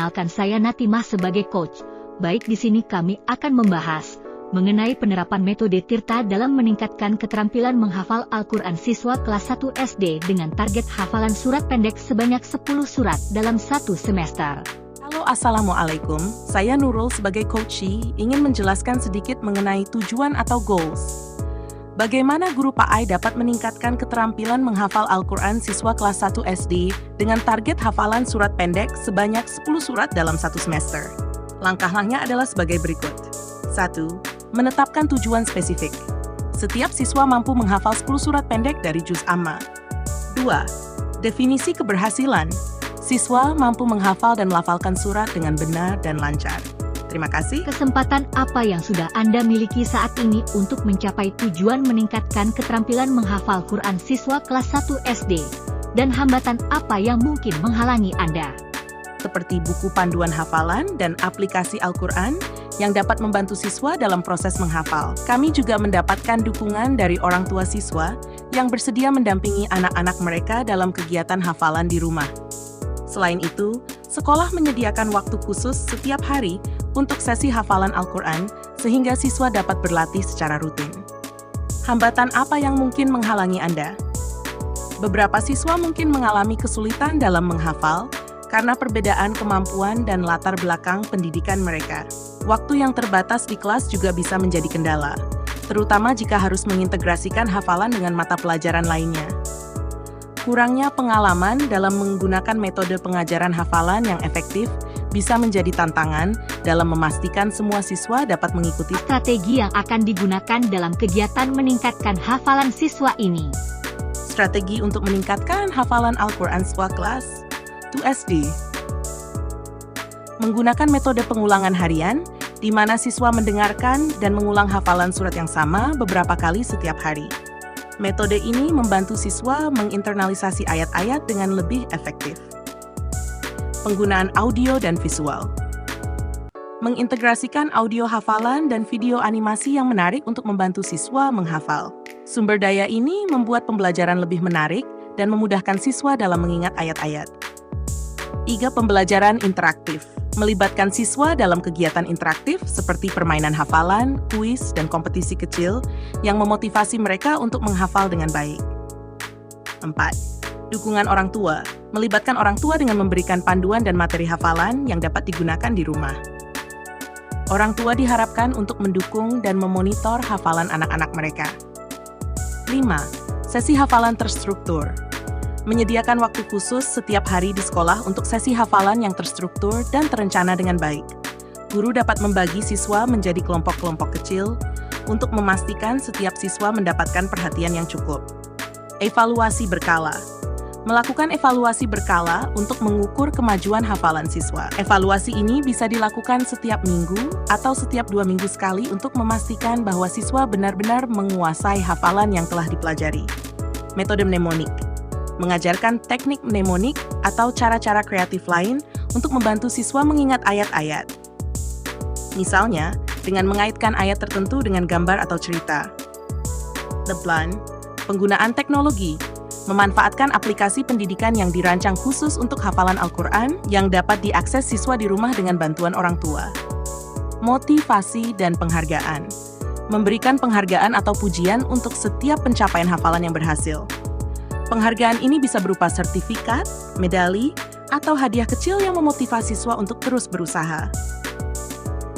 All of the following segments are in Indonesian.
perkenalkan saya Natimah sebagai coach. Baik, di sini kami akan membahas mengenai penerapan metode Tirta dalam meningkatkan keterampilan menghafal Al-Quran siswa kelas 1 SD dengan target hafalan surat pendek sebanyak 10 surat dalam satu semester. Halo, Assalamualaikum. Saya Nurul sebagai coachee ingin menjelaskan sedikit mengenai tujuan atau goals. Bagaimana guru PAI dapat meningkatkan keterampilan menghafal Al-Quran siswa kelas 1 SD dengan target hafalan surat pendek sebanyak 10 surat dalam satu semester? Langkah-langkahnya adalah sebagai berikut. 1. Menetapkan tujuan spesifik. Setiap siswa mampu menghafal 10 surat pendek dari juz amma. 2. Definisi keberhasilan. Siswa mampu menghafal dan melafalkan surat dengan benar dan lancar. Terima kasih. Kesempatan apa yang sudah Anda miliki saat ini untuk mencapai tujuan meningkatkan keterampilan menghafal Quran siswa kelas 1 SD? Dan hambatan apa yang mungkin menghalangi Anda? Seperti buku panduan hafalan dan aplikasi Al-Quran yang dapat membantu siswa dalam proses menghafal. Kami juga mendapatkan dukungan dari orang tua siswa yang bersedia mendampingi anak-anak mereka dalam kegiatan hafalan di rumah. Selain itu, sekolah menyediakan waktu khusus setiap hari untuk sesi hafalan Al-Quran sehingga siswa dapat berlatih secara rutin. Hambatan apa yang mungkin menghalangi Anda? Beberapa siswa mungkin mengalami kesulitan dalam menghafal karena perbedaan kemampuan dan latar belakang pendidikan mereka. Waktu yang terbatas di kelas juga bisa menjadi kendala, terutama jika harus mengintegrasikan hafalan dengan mata pelajaran lainnya. Kurangnya pengalaman dalam menggunakan metode pengajaran hafalan yang efektif bisa menjadi tantangan dalam memastikan semua siswa dapat mengikuti strategi yang akan digunakan dalam kegiatan meningkatkan hafalan siswa ini. Strategi untuk meningkatkan hafalan Al-Quran siswa kelas 2 SD. Menggunakan metode pengulangan harian, di mana siswa mendengarkan dan mengulang hafalan surat yang sama beberapa kali setiap hari. Metode ini membantu siswa menginternalisasi ayat-ayat dengan lebih efektif. Penggunaan audio dan visual. Mengintegrasikan audio hafalan dan video animasi yang menarik untuk membantu siswa menghafal. Sumber daya ini membuat pembelajaran lebih menarik dan memudahkan siswa dalam mengingat ayat-ayat. 3. Pembelajaran interaktif. Melibatkan siswa dalam kegiatan interaktif seperti permainan hafalan, kuis, dan kompetisi kecil yang memotivasi mereka untuk menghafal dengan baik. 4. Dukungan orang tua. Melibatkan orang tua dengan memberikan panduan dan materi hafalan yang dapat digunakan di rumah. Orang tua diharapkan untuk mendukung dan memonitor hafalan anak-anak mereka. 5. Sesi hafalan terstruktur. Menyediakan waktu khusus setiap hari di sekolah untuk sesi hafalan yang terstruktur dan terencana dengan baik. Guru dapat membagi siswa menjadi kelompok-kelompok kecil untuk memastikan setiap siswa mendapatkan perhatian yang cukup. Evaluasi berkala. Melakukan evaluasi berkala untuk mengukur kemajuan hafalan siswa. Evaluasi ini bisa dilakukan setiap minggu atau setiap 2 minggu sekali untuk memastikan bahwa siswa benar-benar menguasai hafalan yang telah dipelajari. Metode mnemonik. Mengajarkan teknik mnemonik atau cara-cara kreatif lain untuk membantu siswa mengingat ayat-ayat. Misalnya, dengan mengaitkan ayat tertentu dengan gambar atau cerita. Leblan. Penggunaan teknologi. Memanfaatkan aplikasi pendidikan yang dirancang khusus untuk hafalan Al-Quran yang dapat diakses siswa di rumah dengan bantuan orang tua. Motivasi dan penghargaan. Memberikan penghargaan atau pujian untuk setiap pencapaian hafalan yang berhasil. Penghargaan ini bisa berupa sertifikat, medali, atau hadiah kecil yang memotivasi siswa untuk terus berusaha.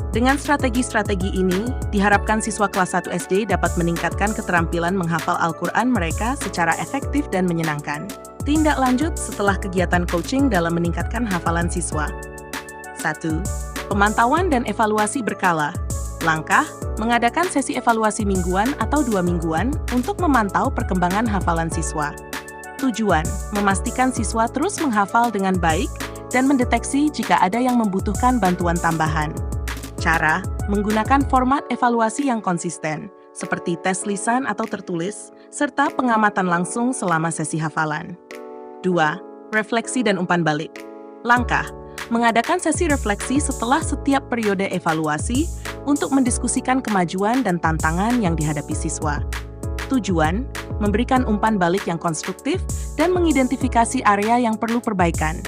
Dengan strategi-strategi ini, diharapkan siswa kelas 1 SD dapat meningkatkan keterampilan menghafal Al-Quran mereka secara efektif dan menyenangkan. Tindak lanjut setelah kegiatan coaching dalam meningkatkan hafalan siswa. 1. Pemantauan dan evaluasi berkala. Langkah, mengadakan sesi evaluasi mingguan atau 2 mingguan untuk memantau perkembangan hafalan siswa. Tujuan, memastikan siswa terus menghafal dengan baik dan mendeteksi jika ada yang membutuhkan bantuan tambahan. Cara, menggunakan format evaluasi yang konsisten, seperti tes lisan atau tertulis, serta pengamatan langsung selama sesi hafalan. 2. Refleksi dan umpan balik. Langkah, mengadakan sesi refleksi setelah setiap periode evaluasi untuk mendiskusikan kemajuan dan tantangan yang dihadapi siswa. Tujuan, memberikan umpan balik yang konstruktif dan mengidentifikasi area yang perlu perbaikan.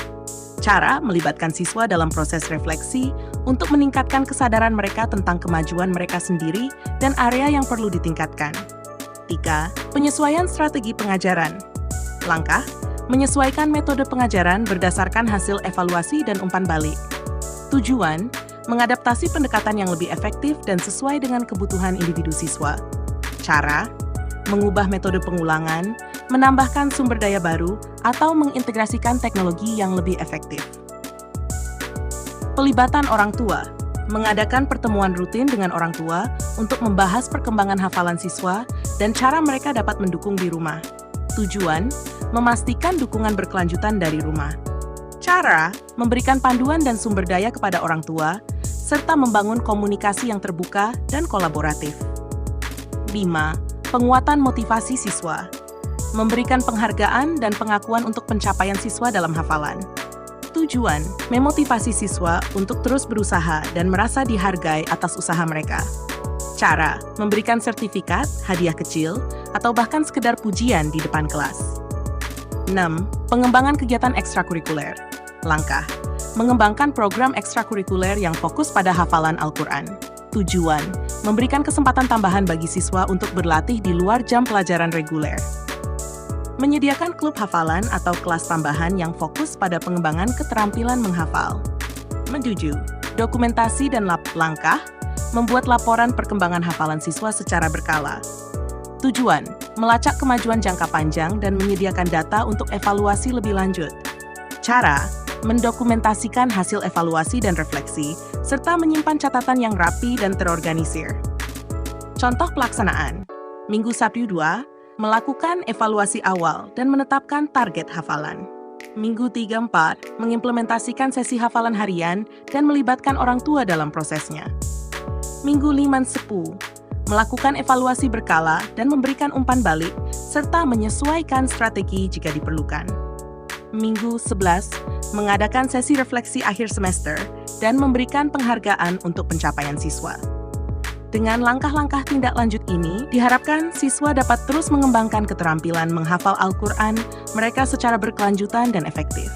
Cara melibatkan siswa dalam proses refleksi untuk meningkatkan kesadaran mereka tentang kemajuan mereka sendiri dan area yang perlu ditingkatkan. 3. Penyesuaian strategi pengajaran. Langkah, menyesuaikan metode pengajaran berdasarkan hasil evaluasi dan umpan balik. Tujuan, mengadaptasi pendekatan yang lebih efektif dan sesuai dengan kebutuhan individu siswa. Cara, mengubah metode pengulangan, menambahkan sumber daya baru, atau mengintegrasikan teknologi yang lebih efektif. Pelibatan orang tua, mengadakan pertemuan rutin dengan orang tua untuk membahas perkembangan hafalan siswa dan cara mereka dapat mendukung di rumah. Tujuan, memastikan dukungan berkelanjutan dari rumah. Cara, memberikan panduan dan sumber daya kepada orang tua, serta membangun komunikasi yang terbuka dan kolaboratif. 5. Penguatan motivasi siswa. Memberikan penghargaan dan pengakuan untuk pencapaian siswa dalam hafalan. Tujuan, memotivasi siswa untuk terus berusaha dan merasa dihargai atas usaha mereka. Cara, memberikan sertifikat, hadiah kecil, atau bahkan sekedar pujian di depan kelas. 6. Pengembangan kegiatan ekstrakurikuler. Langkah, mengembangkan program ekstrakurikuler yang fokus pada hafalan Al-Quran. Tujuan, memberikan kesempatan tambahan bagi siswa untuk berlatih di luar jam pelajaran reguler. Menyediakan klub hafalan atau kelas tambahan yang fokus pada pengembangan keterampilan menghafal. 7. Dokumentasi dan langkah, membuat laporan perkembangan hafalan siswa secara berkala. Tujuan, melacak kemajuan jangka panjang dan menyediakan data untuk evaluasi lebih lanjut. Cara, mendokumentasikan hasil evaluasi dan refleksi, serta menyimpan catatan yang rapi dan terorganisir. Contoh pelaksanaan. Minggu Sabtu 2, melakukan evaluasi awal dan menetapkan target hafalan. Minggu 3-4, mengimplementasikan sesi hafalan harian dan melibatkan orang tua dalam prosesnya. Minggu 5-10, melakukan evaluasi berkala dan memberikan umpan balik, serta menyesuaikan strategi jika diperlukan. Minggu 11, mengadakan sesi refleksi akhir semester dan memberikan penghargaan untuk pencapaian siswa. Dengan langkah-langkah tindak lanjut ini, diharapkan siswa dapat terus mengembangkan keterampilan menghafal Al-Quran mereka secara berkelanjutan dan efektif.